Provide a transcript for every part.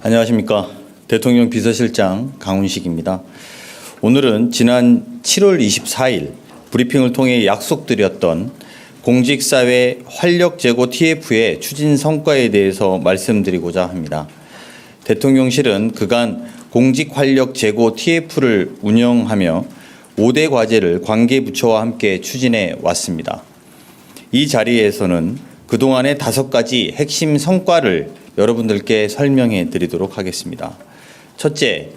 안녕하십니까. 대통령 비서실장 강훈식입니다. 오늘은 지난 7월 24일 브리핑을 통해 약속드렸던 공직사회 활력제고 TF의 추진 성과에 대해서 말씀드리고자 합니다. 대통령실은 그간 공직활력제고 TF를 운영하며 5대 과제를 관계부처와 함께 추진해 왔습니다. 이 자리에서는 그동안의 5가지 핵심 성과를 여러분들께 설명해 드리도록 하겠습니다. 첫째,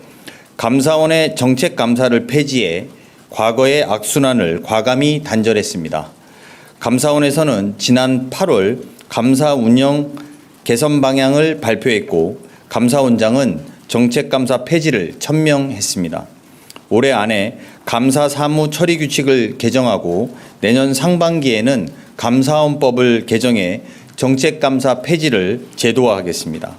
감사원의 정책감사를 폐지해 과거의 악순환을 과감히 단절했습니다. 감사원에서는 지난 8월 감사 운영 개선 방향을 발표했고 감사원장은 정책감사 폐지를 천명했습니다. 올해 안에 감사 사무 처리 규칙을 개정하고 내년 상반기에는 감사원법을 개정해 정책감사 폐지를 제도화하겠습니다.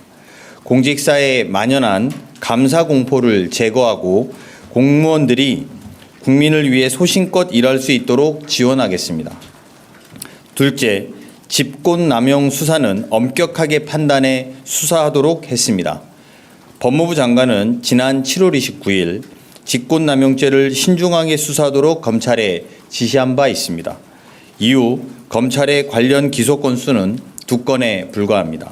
공직사회에 만연한 감사 공포를 제거하고 공무원들이 국민을 위해 소신껏 일할 수 있도록 지원하겠습니다. 둘째, 직권남용 수사는 엄격하게 판단해 수사하도록 했습니다. 법무부 장관은 지난 7월 29일 직권남용죄를 신중하게 수사하도록 검찰에 지시한 바 있습니다. 이후 검찰의 관련 기소 건수는 2건에 불과합니다.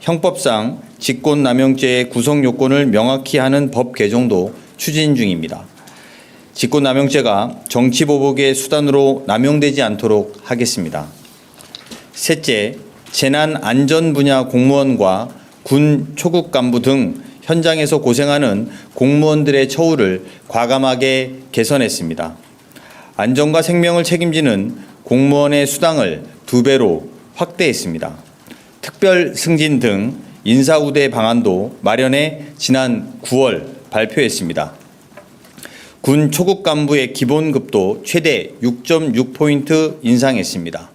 형법상 직권남용죄의 구성 요건을 명확히 하는 법 개정도 추진 중입니다. 직권남용죄가 정치보복의 수단으로 남용되지 않도록 하겠습니다. 셋째, 재난안전 분야 공무원과 군 초급 간부 등 현장에서 고생하는 공무원들의 처우를 과감하게 개선했습니다. 안전과 생명을 책임지는 공무원의 수당을 2배로 확대했습니다. 특별 승진 등 인사우대 방안도 마련해 지난 9월 발표했습니다. 군 초급 간부의 기본급도 최대 6.6포인트 인상했습니다.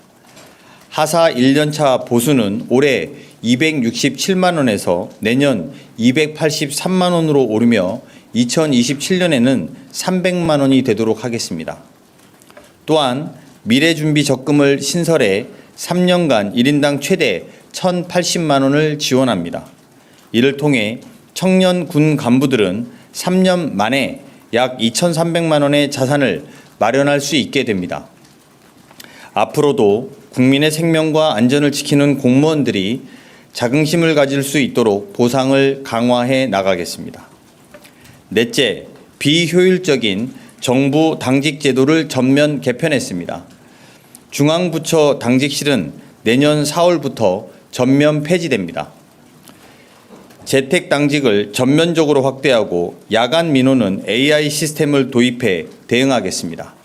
하사 1년차 보수는 올해 267만 원에서 내년 283만 원으로 오르며 2027년에는 300만 원이 되도록 하겠습니다. 또한 미래준비 적금을 신설해 3년간 1인당 최대 1,080만 원을 지원합니다. 이를 통해 청년 군 간부들은 3년 만에 약 2,300만 원의 자산을 마련할 수 있게 됩니다. 앞으로도 국민의 생명과 안전을 지키는 공무원들이 자긍심을 가질 수 있도록 보상을 강화해 나가겠습니다. 넷째, 비효율적인 정부 당직 제도를 전면 개편했습니다. 중앙부처 당직실은 내년 4월부터 전면 폐지됩니다. 재택 당직을 전면적으로 확대하고 야간 민원은 AI 시스템을 도입해 대응하겠습니다.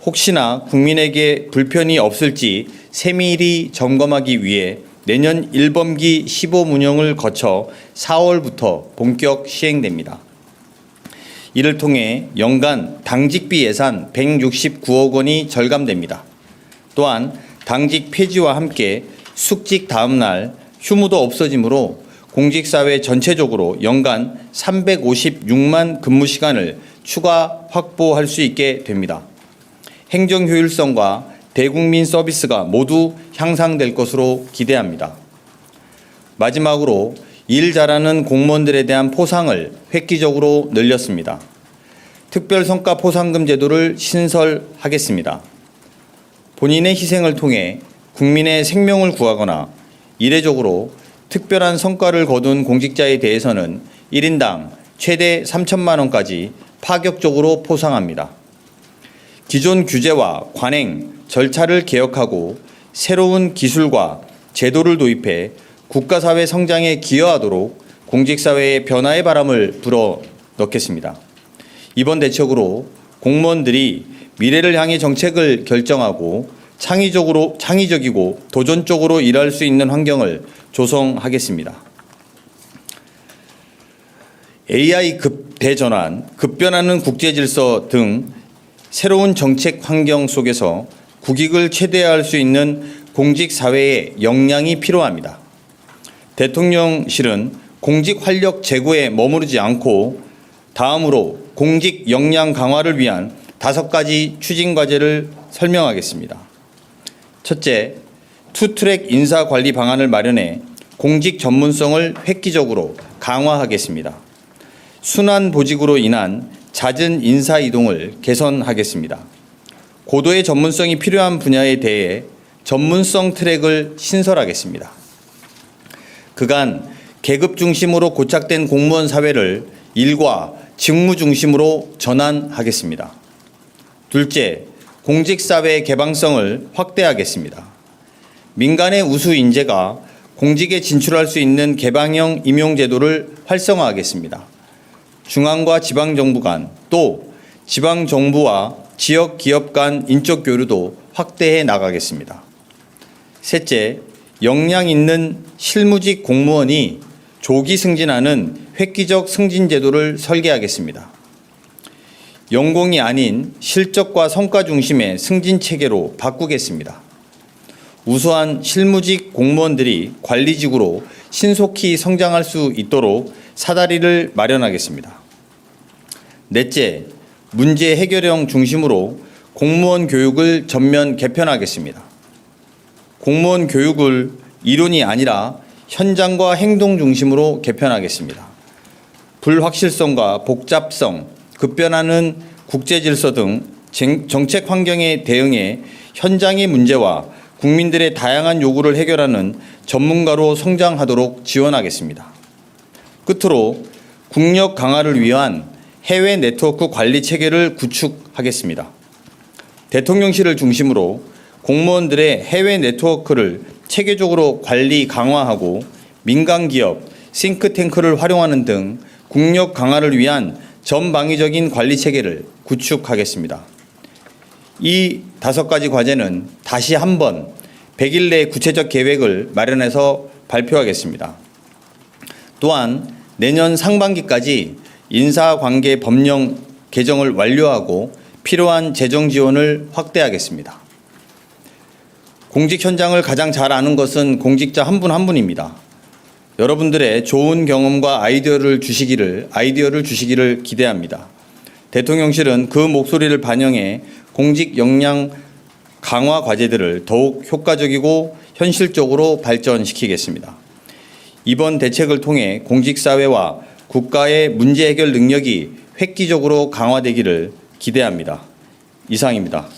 혹시나 국민에게 불편이 없을지 세밀히 점검하기 위해 내년 1분기 시범 운영을 거쳐 4월부터 본격 시행됩니다. 이를 통해 연간 당직비 예산 169억 원이 절감됩니다. 또한 당직 폐지와 함께 숙직 다음 날 휴무도 없어지므로 공직사회 전체적으로 연간 356만 근무 시간을 추가 확보할 수 있게 됩니다. 행정 효율성과 대국민 서비스가 모두 향상될 것으로 기대합니다. 마지막으로 일 잘하는 공무원들에 대한 포상을 획기적으로 늘렸습니다. 특별성과 포상금 제도를 신설하겠습니다. 본인의 희생을 통해 국민의 생명을 구하거나 이례적으로 특별한 성과를 거둔 공직자에 대해서는 1인당 최대 3천만 원까지 파격적으로 포상합니다. 기존 규제와 관행, 절차를 개혁하고 새로운 기술과 제도를 도입해 국가사회 성장에 기여하도록 공직사회의 변화의 바람을 불어넣겠습니다. 이번 대책으로 공무원들이 미래를 향해 정책을 결정하고 창의적이고 도전적으로 일할 수 있는 환경을 조성하겠습니다. AI 대전환, 급변하는 국제질서 등 새로운 정책 환경 속에서 국익을 최대화할 수 있는 공직사회의 역량이 필요합니다. 대통령실은 공직 활력 제고에 머무르지 않고 다음으로 공직 역량 강화를 위한 5가지 추진 과제를 설명하겠습니다. 첫째, 투트랙 인사관리 방안을 마련해 공직 전문성을 획기적으로 강화하겠습니다. 순환 보직으로 인한 잦은 인사 이동을 개선하겠습니다. 고도의 전문성이 필요한 분야에 대해 전문성 트랙을 신설하겠습니다. 그간 계급 중심으로 고착된 공무원 사회를 일과 직무 중심으로 전환하겠습니다. 둘째, 공직사회 개방성을 확대하겠습니다. 민간의 우수 인재가 공직에 진출할 수 있는 개방형 임용제도를 활성화하겠습니다. 중앙과 지방정부 간, 또 지방정부와 지역기업 간 인적 교류도 확대해 나가겠습니다. 셋째, 역량 있는 실무직 공무원이 조기 승진하는 획기적 승진제도를 설계하겠습니다. 연공이 아닌 실적과 성과 중심의 승진체계로 바꾸겠습니다. 우수한 실무직 공무원들이 관리직으로 신속히 성장할 수 있도록 사다리를 마련하겠습니다. 넷째, 문제 해결형 중심으로 공무원 교육을 전면 개편하겠습니다. 공무원 교육을 이론이 아니라 현장과 행동 중심으로 개편하겠습니다. 불확실성과 복잡성, 급변하는 국제질서 등 정책 환경에 대응해 현장의 문제와 국민들의 다양한 요구를 해결하는 전문가로 성장하도록 지원하겠습니다. 끝으로 국력 강화를 위한 해외 네트워크 관리 체계를 구축하겠습니다. 대통령실을 중심으로 공무원들의 해외 네트워크를 체계적으로 관리 강화하고 민간 기업, 싱크탱크를 활용하는 등 국력 강화를 위한 전방위적인 관리 체계를 구축하겠습니다. 이 5가지 과제는 다시 한번 100일 내 구체적 계획을 마련해서 발표하겠습니다. 또한 내년 상반기까지 인사관계 법령 개정을 완료하고 필요한 재정 지원을 확대하겠습니다. 공직 현장을 가장 잘 아는 것은 공직자 한 분 한 분입니다. 여러분들의 좋은 경험과 아이디어를 주시기를 기대합니다. 대통령실은 그 목소리를 반영해 공직 역량 강화 과제들을 더욱 효과적이고 현실적으로 발전시키겠습니다. 이번 대책을 통해 공직사회와 국가의 문제 해결 능력이 획기적으로 강화되기를 기대합니다. 이상입니다.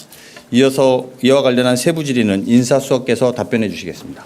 이어서 이와 관련한 세부 질의는 인사수석께서 답변해 주시겠습니다.